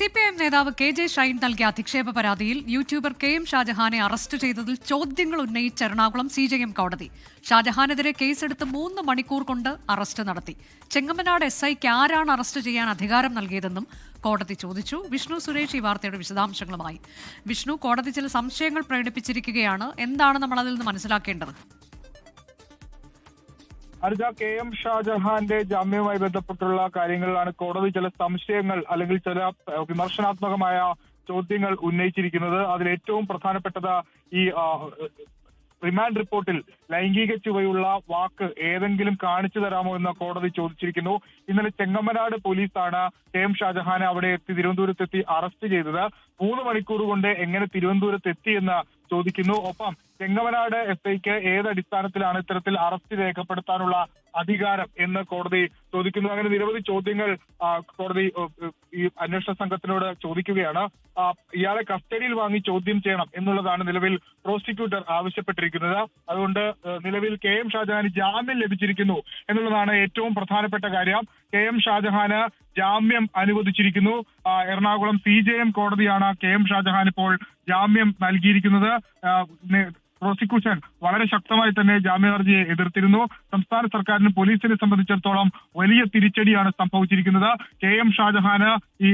CPIM നേതാവ് KJ Shine നൽകിയ അധിക്ഷേപ പരാതിയിൽ യൂട്യൂബർ KM ഷാജഹാനെ അറസ്റ്റ് ചെയ്തതിൽ ചോദ്യങ്ങൾ ഉന്നയിച്ച എറണാകുളം CJM കോടതി. ഷാജഹാനെതിരെ കേസെടുത്ത് 3 മണിക്കൂർ കൊണ്ട് അറസ്റ്റ് നടത്തി. ചെങ്ങമനാട് SIക്ക് ആരാണ് അറസ്റ്റ് ചെയ്യാൻ അധികാരം നൽകിയതെന്നും കോടതി ചോദിച്ചു. വിഷ്ണു സുരേഷ് ഈ വാർത്തയുടെ വിശദാംശങ്ങളുമായി. വിഷ്ണു, കോടതി ചില സംശയങ്ങൾ പ്രകടിപ്പിച്ചിരിക്കുകയാണ്. എന്താണ് നമ്മൾ അതിൽ നിന്ന് മനസ്സിലാക്കേണ്ടത്? അനുജ, KM ഷാജഹാന്റെ ജാമ്യവുമായി ബന്ധപ്പെട്ടുള്ള കാര്യങ്ങളിലാണ് കോടതി ചില സംശയങ്ങൾ അല്ലെങ്കിൽ ചില വിമർശനാത്മകമായ ചോദ്യങ്ങൾ ഉന്നയിച്ചിരിക്കുന്നത്. അതിൽ ഏറ്റവും പ്രധാനപ്പെട്ടത് ഈ റിമാൻഡ് റിപ്പോർട്ടിൽ ലൈംഗിക ചുവയുള്ള വാക്ക് ഏതെങ്കിലും കാണിച്ചു തരാമോ എന്ന് കോടതി ചോദിച്ചിരിക്കുന്നു. ഇന്നലെ ചെങ്ങമനാട് പോലീസാണ് KM ഷാജഹാനെ അവിടെ തിരുവനന്തപുരത്തെത്തി അറസ്റ്റ് ചെയ്തത്. 3 മണിക്കൂർ കൊണ്ട് എങ്ങനെ തിരുവനന്തപുരത്ത് എത്തിയെന്ന് ചോദിക്കുന്നു. ഒപ്പം ചെങ്ങമനാട് SIക്ക് ഏതടിസ്ഥാനത്തിലാണ് ഇത്തരത്തിൽ അറസ്റ്റ് രേഖപ്പെടുത്താനുള്ള അധികാരം എന്ന് കോടതി ചോദിക്കുന്നു. അങ്ങനെ നിരവധി ചോദ്യങ്ങൾ കോടതി ഈ അന്വേഷണ സംഘത്തിനോട് ചോദിക്കുകയാണ്. ഇയാളെ കസ്റ്റഡിയിൽ വാങ്ങി ചോദ്യം ചെയ്യണം എന്നുള്ളതാണ് നിലവിൽ പ്രോസിക്യൂട്ടർ ആവശ്യപ്പെട്ടിരിക്കുന്നത്. അതുകൊണ്ട് നിലവിൽ KM ഷാജഹാന് ജാമ്യം ലഭിച്ചിരിക്കുന്നു എന്നുള്ളതാണ് ഏറ്റവും പ്രധാനപ്പെട്ട കാര്യം. KM ഷാജഹാന് ജാമ്യം അനുവദിച്ചിരിക്കുന്നു. എറണാകുളം CJM കോടതിയാണ് KM ഷാജഹാൻ ഇപ്പോൾ ജാമ്യം നൽകിയിരിക്കുന്നത്. പ്രോസിക്യൂഷൻ വളരെ ശക്തമായി തന്നെ ജാമ്യ ഹർജിയെ എതിർത്തിരുന്നു. സംസ്ഥാന സർക്കാരിനും പോലീസിനെ സംബന്ധിച്ചിടത്തോളം വലിയ തിരിച്ചടിയാണ് സംഭവിച്ചിരിക്കുന്നത്. KM ഷാജഹാന് ഈ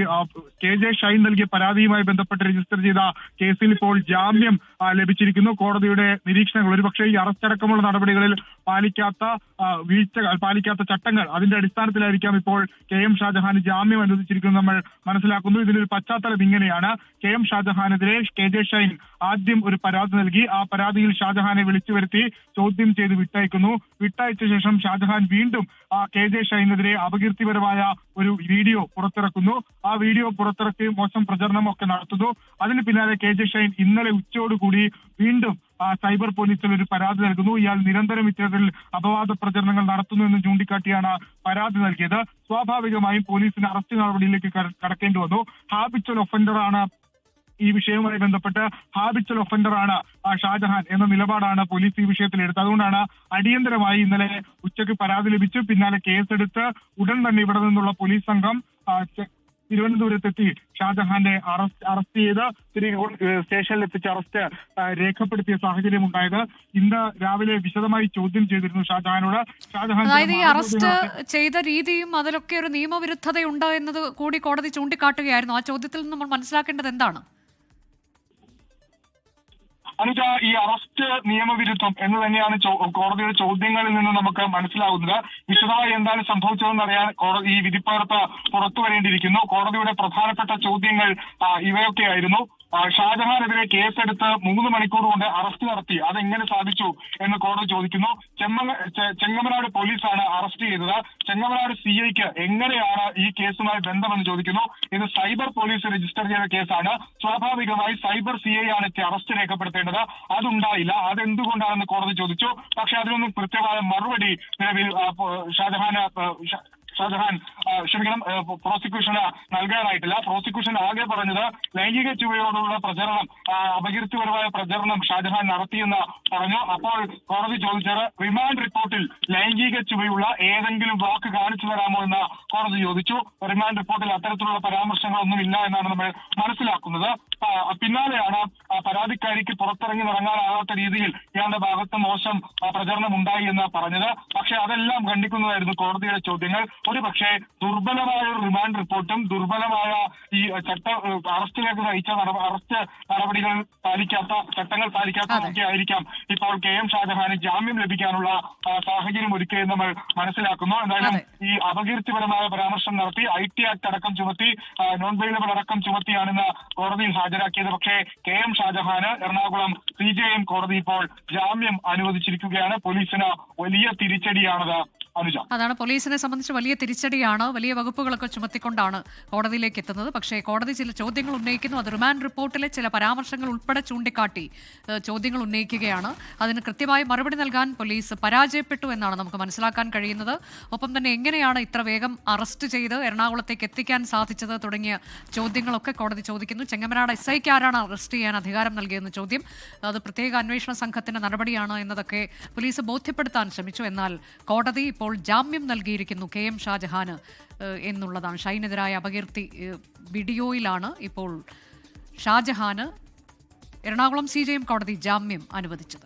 KJ ഷൈൻ നൽകിയ പരാതിയുമായി ബന്ധപ്പെട്ട് രജിസ്റ്റർ ചെയ്ത കേസിൽ ഇപ്പോൾ ജാമ്യം ലഭിച്ചിരിക്കുന്നു. കോടതിയുടെ നിരീക്ഷണങ്ങൾ ഒരുപക്ഷെ ഈ അറസ്റ്റ് അടക്കമുള്ള നടപടികളിൽ പാലിക്കാത്ത ചട്ടങ്ങൾ അതിന്റെ അടിസ്ഥാനത്തിലായിരിക്കാം ഇപ്പോൾ KM ഷാജഹാന് ജാമ്യം അനുവദിച്ചിരിക്കുന്നത് നമ്മൾ മനസ്സിലാക്കുന്നു. ഇതിനൊരു പശ്ചാത്തലം ഇങ്ങനെയാണ്. KM ഷാജഹാനെതിരെ KJ ഷൈൻ ആദ്യം ഒരു പരാതി നൽകി. ആ പരാതിയിൽ ഷാജഹാനെ വിളിച്ചു വരുത്തി ചോദ്യം ചെയ്ത് വിട്ടയക്കുന്നു. വിട്ടയച്ച ശേഷം ഷാജഹാൻ വീണ്ടും KJ ഷൈനെതിരെ അപകീർത്തിപരമായ ഒരു വീഡിയോ പുറത്തിറക്കുന്നു. ആ വീഡിയോ പുറത്തിറക്കി മോശം പ്രചരണം ഒക്കെ നടത്തുന്നു. അതിന് പിന്നാലെ KJ ഷൈൻ ഇന്നലെ ഉച്ചയോടുകൂടി വീണ്ടും സൈബർ പോലീസിൽ ഒരു പരാതി നൽകുന്നു. ഇയാൾ നിരന്തരം ഇത്തരത്തിൽ അപവാദ പ്രചരണങ്ങൾ നടത്തുന്നു എന്ന് ചൂണ്ടിക്കാട്ടിയാണ് പരാതി നൽകിയത്. സ്വാഭാവികമായും പോലീസിന് അറസ്റ്റ് നടപടിയിലേക്ക് കടക്കേണ്ടി വന്നു. ഹാബിച്വൽ ഒഫൻഡറാണ് ഈ വിഷയവുമായി ബന്ധപ്പെട്ട് ഹാബിച്വൽ ഒഫൻഡറാണ് ഷാജഹാൻ എന്ന നിലപാടാണ് പോലീസ് ഈ വിഷയത്തിൽ എടുത്തത്. അതുകൊണ്ടാണ് അടിയന്തരമായി ഇന്നലെ ഉച്ചയ്ക്ക് പരാതി ലഭിച്ചു. പിന്നാലെ കേസെടുത്ത് ഉടൻ തന്നെ ഇവിടെ നിന്നുള്ള പോലീസ് സംഘം തിരുവനന്തപുരത്തെത്തി ഷാജഹാന്റെ അറസ്റ്റ് ചെയ്ത് സ്റ്റേഷനിൽ എത്തിച്ച് അറസ്റ്റ് രേഖപ്പെടുത്തിയ സാഹചര്യം ഉണ്ടായത്. ഇന്ന് രാവിലെ വിശദമായി ചോദ്യം ചെയ്തിരുന്നു ഷാജഹാനോട്. അതായത് ഈ അറസ്റ്റ് ചെയ്ത രീതിയും അതിലൊക്കെ ഒരു നിയമവിരുദ്ധതയുണ്ട് എന്നത് കൂടി കോടതി ചൂണ്ടിക്കാട്ടുകയായിരുന്നു. ആ ചോദ്യത്തിൽ നിന്ന് നമ്മൾ മനസ്സിലാക്കേണ്ടത് എന്താണ്? അനുജ, ഈ അറസ്റ്റ് നിയമവിരുദ്ധം എന്ന് തന്നെയാണ് കോടതിയുടെ ചോദ്യങ്ങളിൽ നിന്ന് നമുക്ക് മനസ്സിലാകുന്നത്. വിശദമായി എന്താണ് സംഭവിച്ചതെന്ന് അറിയാൻ കോടതി ഈ വിധിപ്പകർപ്പ് പുറത്തു വരേണ്ടിയിരിക്കുന്നു. കോടതിയുടെ പ്രധാനപ്പെട്ട ചോദ്യങ്ങൾ ഇവയൊക്കെയായിരുന്നു. ഷാജഹാനെതിരെ കേസെടുത്ത് 3 മണിക്കൂർ കൊണ്ട് അറസ്റ്റ് നടത്തി, അതെങ്ങനെ സാധിച്ചു എന്ന് കോടതി ചോദിക്കുന്നു. ചെങ്ങമനാട് പോലീസാണ് അറസ്റ്റ് ചെയ്തത്. ചെങ്ങമനാട് CIക്ക് എങ്ങനെയാണ് ഈ കേസുമായി ബന്ധമെന്ന് ചോദിക്കുന്നു. ഇത് സൈബർ പോലീസ് രജിസ്റ്റർ ചെയ്ത കേസാണ്. സ്വാഭാവികമായി സൈബർ CI ആണ് അറസ്റ്റ് രേഖപ്പെടുത്തേണ്ടത്. അതുണ്ടായില്ല. അതെന്തുകൊണ്ടാണെന്ന് കോടതി ചോദിച്ചു. പക്ഷെ അതിനൊന്നും കൃത്യമായ മറുപടി നിലവിൽ പ്രോസിക്യൂഷന് നൽകാനായിട്ടില്ല. പ്രോസിക്യൂഷൻ ആകെ പറഞ്ഞത് ലൈംഗിക ചുവയോടുള്ള പ്രചരണം, അപകീർത്തിപരമായ പ്രചരണം ഷാജഹാൻ നടത്തിയെന്ന് പറഞ്ഞു. അപ്പോൾ കോടതി ചോദിച്ചത് റിമാൻഡ് റിപ്പോർട്ടിൽ ലൈംഗിക ചുവയുള്ള ഏതെങ്കിലും വാക്ക് കാണിച്ചു തരാമോ എന്ന് കോടതി ചോദിച്ചു. റിമാൻഡ് റിപ്പോർട്ടിൽ അത്തരത്തിലുള്ള പരാമർശങ്ങളൊന്നും ഇല്ല എന്നാണ് നമ്മൾ മനസ്സിലാക്കുന്നത്. പിന്നാലെയാണ് പരാതിക്കാരിക്ക് പുറത്തിറങ്ങി നടങ്ങാനാകാത്ത രീതിയിൽ ഇയാളുടെ ഭാഗത്ത് മോശം പ്രചരണം ഉണ്ടായി എന്ന് പറഞ്ഞത്. പക്ഷെ അതെല്ലാം ഖണ്ഡിക്കുന്നതായിരുന്നു കോടതിയുടെ ചോദ്യങ്ങൾ. ഒരു പക്ഷേ ദുർബലമായ ഒരു റിമാൻഡ് റിപ്പോർട്ടും ദുർബലമായ ഈ അറസ്റ്റിലേക്ക് നയിച്ച അറസ്റ്റ് നടപടികൾ ചട്ടങ്ങൾ പാലിക്കാത്തതൊക്കെ ആയിരിക്കാം ഇപ്പോൾ KM ഷാജഹാന് ജാമ്യം ലഭിക്കാനുള്ള സാഹചര്യം ഒരുക്കിയെന്ന് നമ്മൾ മനസ്സിലാക്കുന്നു. എന്തായാലും ഈ അപകീർത്തിപരമായ പരാമർശം നടത്തി IT ആക്ട് അടക്കം ചുമത്തി, നോൺ ബെയിലബിൾ അടക്കം ചുമത്തിയാണെന്ന് കോടതിയിൽ ഹാജരാക്കിയത്. പക്ഷേ KM ഷാജഹാന് എറണാകുളം CJM കോടതി ഇപ്പോൾ ജാമ്യം അനുവദിച്ചിരിക്കുകയാണ്. പോലീസിന് വലിയ തിരിച്ചടിയാണത്. അതാണ് പോലീസിനെ സംബന്ധിച്ച് വലിയ തിരിച്ചടിയാണ്. വലിയ വകുപ്പുകളൊക്കെ ചുമത്തിക്കൊണ്ടാണ് കോടതിയിലേക്ക് എത്തുന്നത്. പക്ഷേ കോടതി ചില ചോദ്യങ്ങൾ ഉന്നയിക്കുന്നു. അത് റിമാൻഡ് റിപ്പോർട്ടിലെ ചില പരാമർശങ്ങൾ ഉൾപ്പെടെ ചൂണ്ടിക്കാട്ടി ചോദ്യങ്ങൾ ഉന്നയിക്കുകയാണ്. അതിന് കൃത്യമായി മറുപടി നൽകാൻ പോലീസ് പരാജയപ്പെട്ടു എന്നാണ് നമുക്ക് മനസ്സിലാക്കാൻ കഴിയുന്നത്. ഒപ്പം തന്നെ എങ്ങനെയാണ് ഇത്ര വേഗം അറസ്റ്റ് ചെയ്ത് എറണാകുളത്തേക്ക് എത്തിക്കാൻ സാധിച്ചത് തുടങ്ങിയ ചോദ്യങ്ങളൊക്കെ കോടതി ചോദിക്കുന്നു. ചെങ്ങമനാട് SIക്ക് ആരാണ് അറസ്റ്റ് ചെയ്യാൻ അധികാരം നൽകിയെന്ന ചോദ്യം, അത് പ്രത്യേക അന്വേഷണ സംഘത്തിന്റെ നടപടിയാണ് എന്നതൊക്കെ പോലീസ് ബോധ്യപ്പെടുത്താൻ ശ്രമിച്ചു. എന്നാൽ കോടതി ഇപ്പോൾ ഇപ്പോൾ ജാമ്യം നൽകിയിരിക്കുന്നു KM ഷാജഹാന് എന്നുള്ളതാണ്. ഷൈനെതിരായ അപകീർത്തി വീഡിയോയിലാണ് ഇപ്പോൾ ഷാജഹാന് എറണാകുളം CJM കോടതി ജാമ്യം അനുവദിച്ചത്.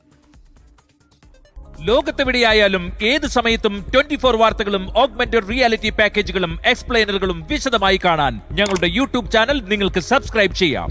ലോകത്തെവിടെയായാലും ഏത് സമയത്തും 24 വാർത്തകളും ഓഗ്മെന്റഡ് റിയാലിറ്റി പാക്കേജുകളും എക്സ്പ്ലെയിനറുകളും വിശദമായി കാണാൻ ഞങ്ങളുടെ YouTube ചാനൽ നിങ്ങൾക്ക് സബ്സ്ക്രൈബ് ചെയ്യാം.